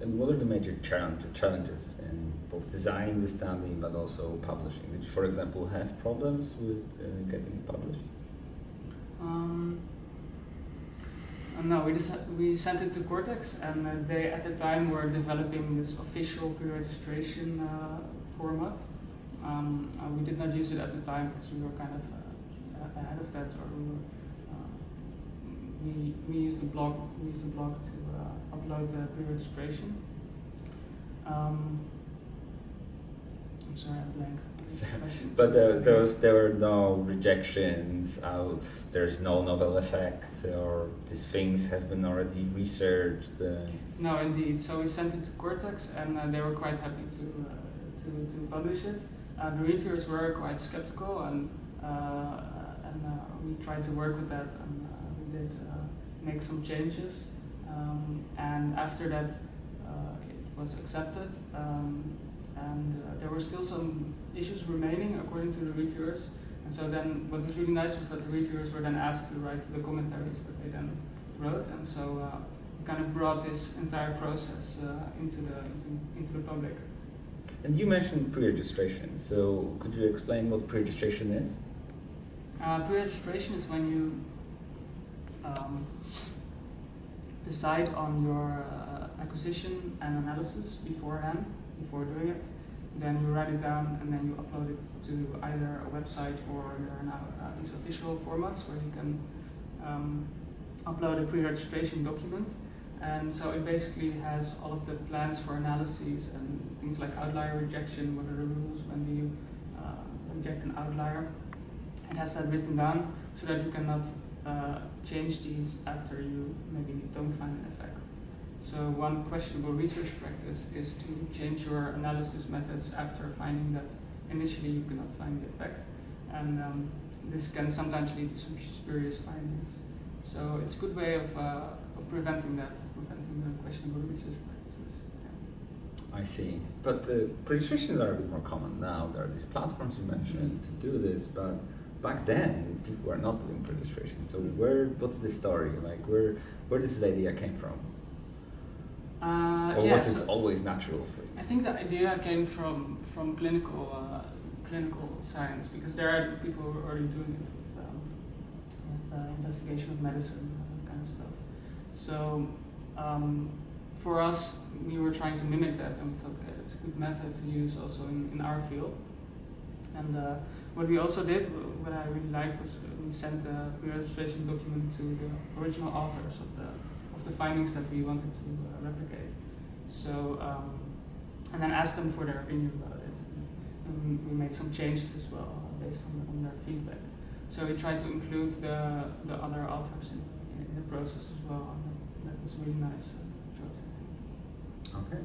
And what are the major challenges in both designing the study but also publishing? Did you, for example, have problems with getting it published? No, we sent it to Cortex, and they at the time were developing this official pre-registration format. We did not use it at the time because we were kind of ahead of that, or we used the blog to upload the pre-registration. I'm sorry, I blanked. But there were no rejections. There's no novel effect, or these things have been already researched. No, indeed. So we sent it to Cortex, and they were quite happy to publish it. The reviewers were quite skeptical, and we tried to work with that, and we did make some changes. And after that, it was accepted. And there were still some issues remaining according to the reviewers. And so then what was really nice was that the reviewers were then asked to write the commentaries that they then wrote. And so we kind of brought this entire process into the public. And you mentioned pre-registration. So could you explain what pre-registration is? Pre-registration is when you decide on your acquisition and analysis beforehand, before doing it. Then you write it down and then you upload it to either a website, or there are now these official formats where you can upload a pre-registration document. And so it basically has all of the plans for analyses and things like outlier rejection, what are the rules, when do you reject an outlier. It has that written down so that you cannot change these after you maybe don't find an effect. So one questionable research practice is to change your analysis methods after finding that initially you cannot find the effect. And this can sometimes lead to some spurious findings. So it's a good way of preventing that, preventing the questionable research practices. Yeah. I see. But the pre-registrations are a bit more common now. There are these platforms you mentioned to do this, but back then people were not doing pre-registration. So what's the story? Like where this idea came from? Or was it always natural for you? I think the idea came from clinical science, because there are people who are already doing it with investigation of medicine, that kind of stuff. So for us, we were trying to mimic that, and we thought, okay, it's a good method to use also in our field. And what we also did, what I really liked, was we sent the pre-registration document to the original authors of the findings that we wanted to replicate. So, and then asked them for their opinion about it. And we made some changes as well based on their feedback. So we tried to include the other authors in the process as well. And that was a really nice choice, I think. Okay.